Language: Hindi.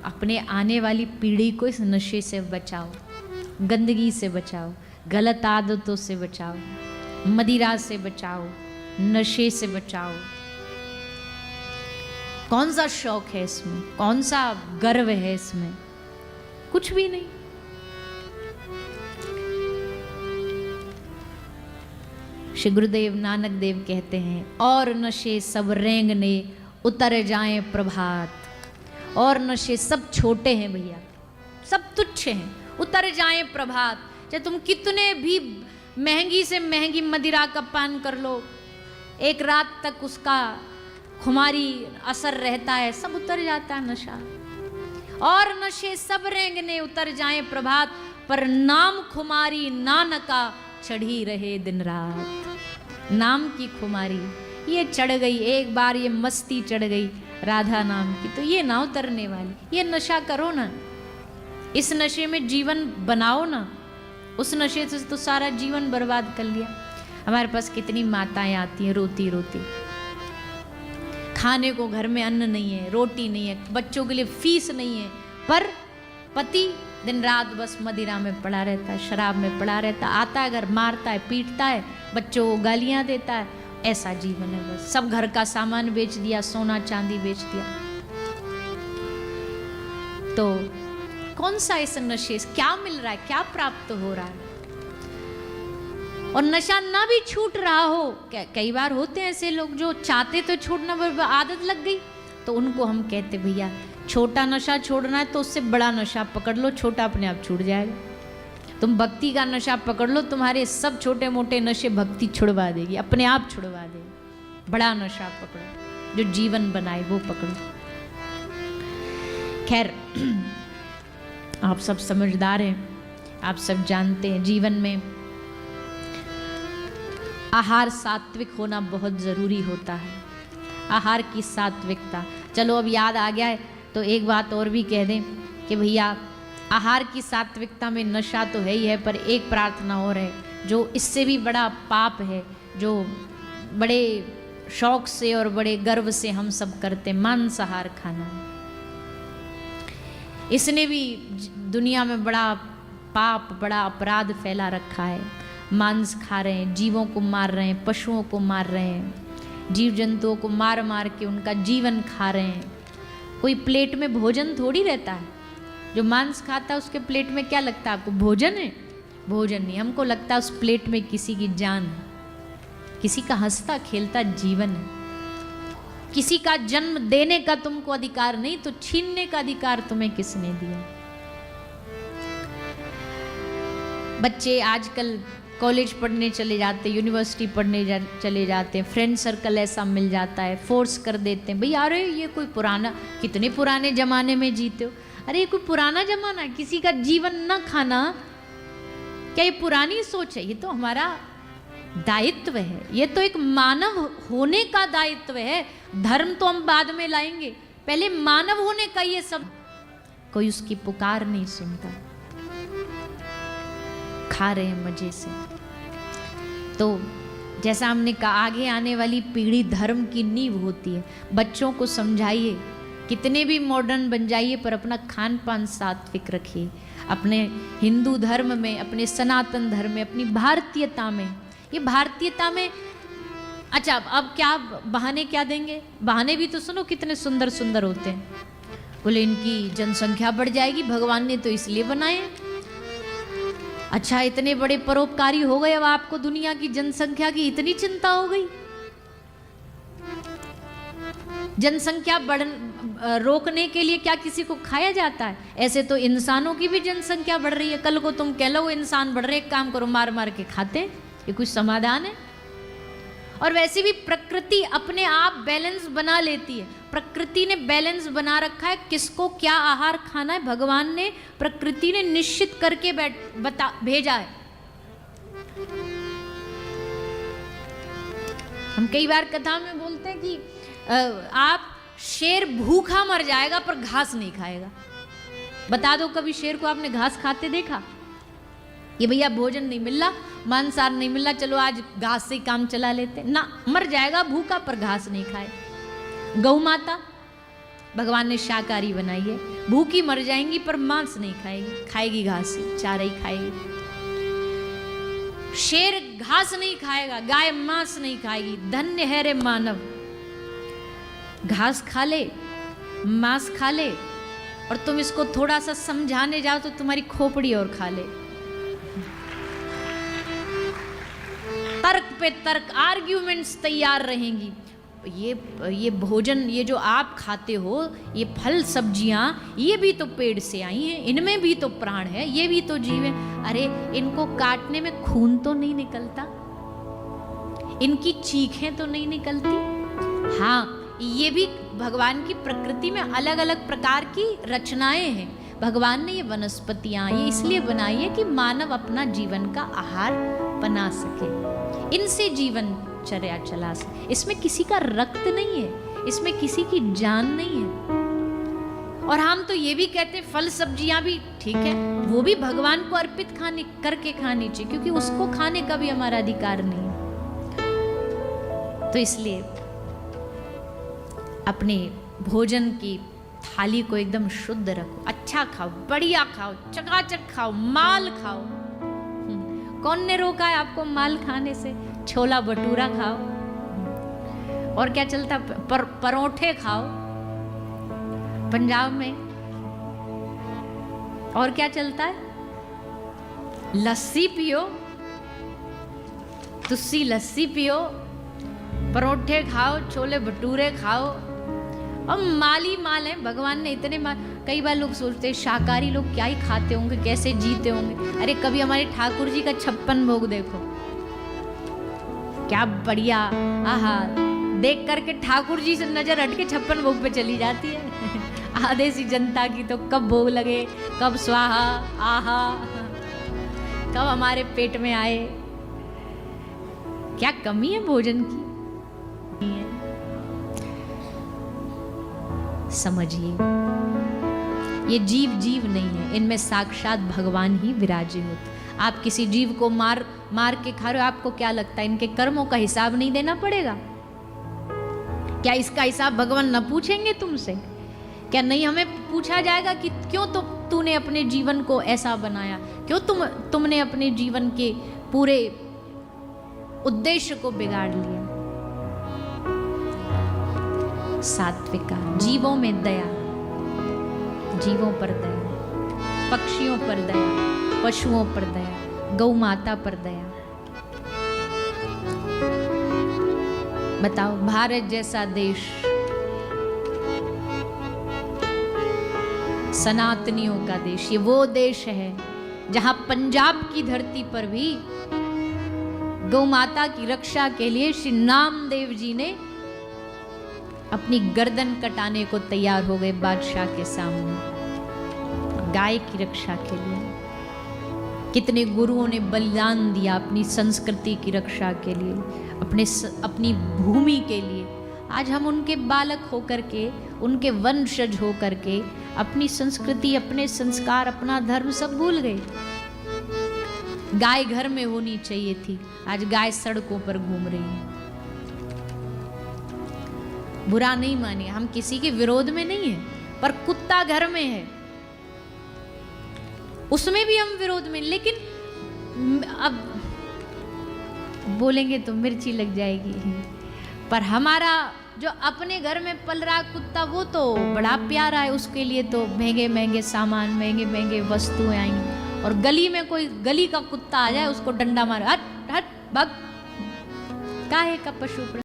अपने आने वाली पीढ़ी को इस नशे से बचाओ, गंदगी से बचाओ, गलत आदतों से बचाओ, मदिरा से बचाओ, नशे से बचाओ। कौन सा शौक है इसमें, कौन सा गर्व है इसमें? कुछ भी नहीं। श्री गुरुदेव नानक देव कहते हैं, और नशे सब रेंगने उतर जाएं प्रभात। और नशे सब छोटे हैं भैया, सब तुच्छ हैं, उतर जाएं प्रभात। चाहे तुम कितने भी महंगी से महंगी मदिरा का पान कर लो, एक रात तक उसका खुमारी असर रहता है, सब उतर जाता है नशा। और नशे सब रेंगने उतर जाएं प्रभात, पर नाम खुमारी नानका चढ़ी रहे दिन रात। नाम की खुमारी ये चढ़ गई, एक बार ये मस्ती चढ़ गई राधा नाम की, तो ये ना उतरने वाली। ये नशा करो ना, इस नशे में जीवन बनाओ ना। उस नशे से तो सारा जीवन बर्बाद कर लिया। हमारे पास कितनी माताएं आती हैं रोती रोती, खाने को घर में अन्न नहीं है, रोटी नहीं है, बच्चों के लिए फीस नहीं है, पर पति दिन रात बस मदिरा में पड़ा रहता है, शराब में पड़ा रहता है, आता है घर मारता है, पीटता है, बच्चों को गालियां देता है। ऐसा जीवन है बस। सब घर का सामान बेच दिया, सोना चांदी बेच दिया। तो कौन सा इस नशे से क्या मिल रहा है, क्या प्राप्त हो रहा है? और नशा ना भी छूट रहा हो, कई बार होते हैं ऐसे लोग जो चाहते तो छोड़ना पर आदत लग गई, तो उनको हम कहते भैया छोटा नशा छोड़ना है तो उससे बड़ा नशा पकड़ लो, छोटा अपने आप छूट जाएगा। तुम भक्ति का नशा पकड़ लो, तुम्हारे सब छोटे मोटे नशे भक्ति छुड़वा देगी, अपने आप छुड़वा देगी। बड़ा नशा पकड़ो जो जीवन बनाए, वो पकड़ो। खैर, आप सब समझदार हैं, आप सब जानते हैं जीवन में आहार सात्विक होना बहुत ज़रूरी होता है। आहार की सात्विकता। चलो अब याद आ गया है तो एक बात और भी कह दें कि भैया आहार की सात्विकता में नशा तो है ही है, पर एक प्रार्थना और है जो इससे भी बड़ा पाप है, जो बड़े शौक से और बड़े गर्व से हम सब करते, मांसाहार खाना। इसने भी दुनिया में बड़ा पाप, बड़ा अपराध फैला रखा है। मांस खा रहे हैं, जीवों को मार रहे हैं, पशुओं को मार रहे हैं, जीव जंतुओं को मार मार के उनका जीवन खा रहे हैं। कोई प्लेट में भोजन थोड़ी रहता है। जो मांस खाता है उसके प्लेट में क्या लगता है आपको? भोजन है? भोजन नहीं, हमको लगता है उस प्लेट में किसी की जान है, किसी का हंसता खेलता जीवन है। किसी का जन्म देने का तुमको अधिकार नहीं, तो छीनने का अधिकार तुम्हें किसने दिया? बच्चे आजकल कॉलेज पढ़ने चले जाते, यूनिवर्सिटी पढ़ने चले जाते हैं, फ्रेंड सर्कल ऐसा मिल जाता है, फोर्स कर देते हैं, भाई अरे ये कोई पुराना, कितने पुराने जमाने में जीते हो, अरे ये कोई पुराना जमाना है, किसी का जीवन ना खाना, क्या ये पुरानी सोच है? ये तो हमारा दायित्व है, ये तो एक मानव होने का दायित्व है। धर्म तो हम बाद में लाएंगे, पहले मानव होने का ये सब। कोई उसकी पुकार नहीं सुनता, खा रहे हैं मजे से। तो जैसा हमने कहा, आगे आने वाली पीढ़ी धर्म की नींव होती है। बच्चों को समझाइए, कितने भी मॉडर्न बन जाइए पर अपना खान पान सात्विक रखिए। अपने हिंदू धर्म में, अपने सनातन धर्म में, अपनी भारतीयता में, ये भारतीयता में। अच्छा, अब क्या बहाने क्या देंगे? बहाने भी तो सुनो कितने सुंदर सुंदर होते हैं। बोले इनकी जनसंख्या बढ़ जाएगी, भगवान ने तो इसलिए बनाए। अच्छा, इतने बड़े परोपकारी हो गए, अब आपको दुनिया की जनसंख्या की इतनी चिंता हो गई? जनसंख्या रोकने के लिए क्या किसी को खाया जाता है? ऐसे तो इंसानों की भी जनसंख्या बढ़ रही है। कल को तुम कह लो इंसान बढ़ रहे, एक काम करो, मार मार के खाते। ये कुछ समाधान है? और वैसे भी प्रकृति अपने आप बैलेंस बना लेती है। प्रकृति ने बैलेंस बना रखा है, किसको क्या आहार खाना है भगवान ने, प्रकृति ने निश्चित करके भेजा है। हम कई बार कथा में बोलते हैं कि आप शेर भूखा मर जाएगा पर घास नहीं खाएगा। बता दो कभी शेर को आपने घास खाते देखा? ये भैया भोजन नहीं मिल रहा, मांसाहार नहीं मिल रहा, चलो आज घास से ही काम चला लेते ना, मर जाएगा भूखा पर घास नहीं खाए। गौ माता भगवान ने शाकाहारी बनाई है। भूखी मर जाएंगी पर मांस नहीं खाएगी, खाएगी घास ही, चारा ही खाएगी। शेर घास नहीं खाएगा, गाय मांस नहीं खाएगी। धन्य है रे मानव, घास खा ले, मांस खा ले, और तुम इसको थोड़ा सा समझाने जाओ तो तुम्हारी खोपड़ी और खा ले। तर्क पे तर्क, आर्ग्यूमेंट्स तैयार रहेंगी। ये भोजन, ये जो आप खाते हो, ये फल सब्जियां, ये भी तो पेड़ से आई हैं, इनमें भी तो प्राण है, ये भी तो जीव है। अरे इनको काटने में खून तो नहीं निकलता, इनकी चीखें तो नहीं निकलती। हाँ, ये भी भगवान की प्रकृति में अलग अलग प्रकार की रचनाएं हैं। भगवान ने ये वनस्पतियां ये इसलिए बनाई है कि मानव अपना जीवन का आहार बना सके, इनसे जीवन चर्या चला सके। इसमें किसी का रक्त नहीं है, इसमें किसी की जान नहीं है। और हम तो ये भी कहते हैं फल सब्जियां भी ठीक है, वो भी भगवान को अर्पित करके खानी चाहिए, क्योंकि उसको खाने का भी हमारा अधिकार नहीं है। तो इसलिए अपने भोजन की थाली को एकदम शुद्ध रखो, अच्छा खाओ, बढ़िया खाओ, चकाचक खाओ, माल खाओ। कौन ने रोका है आपको माल खाने से? छोला भटूरा खाओ, और क्या चलता, परोठे खाओ पंजाब में, और क्या चलता है, लस्सी पियो, तुस्सी लस्सी पियो, परोठे खाओ, छोले भटूरे खाओ। और माली माल है, भगवान ने इतने माल। कई बार लोग सोचते हैं शाकाहारी लोग क्या ही खाते होंगे, कैसे जीते होंगे। अरे कभी हमारे ठाकुर जी का 56 भोग देखो, क्या बढ़िया आहार, देख करके ठाकुर जी से नजर हट के 56 भोग पे चली जाती है। आधे सी जनता की तो कब भोग लगे, कब स्वाहा आहा, कब हमारे पेट में आए। क्या कमी है भोजन की? समझिए, ये जीव जीव नहीं है, इनमें साक्षात भगवान ही विराजे होते। आप किसी जीव को मार के खा रहे हो, आपको क्या लगता है इनके कर्मों का हिसाब नहीं देना पड़ेगा? क्या इसका हिसाब भगवान न पूछेंगे तुमसे? क्या नहीं हमें पूछा जाएगा कि क्यों तूने अपने जीवन को ऐसा बनाया, क्यों तुमने अपने जीवन के पूरे उद्देश्य को बिगाड़ लिया? सात्विका, जीवों में दया, जीवों पर दया, पक्षियों पर दया, पशुओं पर दया, गौ माता पर दया। बताओ, भारत जैसा देश, सनातनियों का देश, ये वो देश है जहां पंजाब की धरती पर भी गौ माता की रक्षा के लिए श्री नामदेव जी ने अपनी गर्दन कटाने को तैयार हो गए बादशाह के सामने, गाय की रक्षा के लिए। कितने गुरुओं ने बलिदान दिया अपनी संस्कृति की रक्षा के लिए, अपनी भूमि के लिए। आज हम उनके बालक होकर के, उनके वंशज होकर के अपनी संस्कृति, अपने संस्कार, अपना धर्म सब भूल गए। गाय घर में होनी चाहिए थी, आज गाय सड़कों पर घूम रही है। बुरा नहीं मानिए, हम किसी के विरोध में नहीं है, पर कुत्ता घर में है उसमें भी हम विरोध में। लेकिन अब बोलेंगे तो मिर्ची लग जाएगी, पर हमारा जो अपने घर में पल रहा कुत्ता वो तो बड़ा प्यारा है, उसके लिए तो महंगे महंगे सामान, महंगे महंगे वस्तुएं आएंगी। और गली में कोई गली का कुत्ता आ जाए, उसको डंडा मारे, हट हट भग, काहे का पशु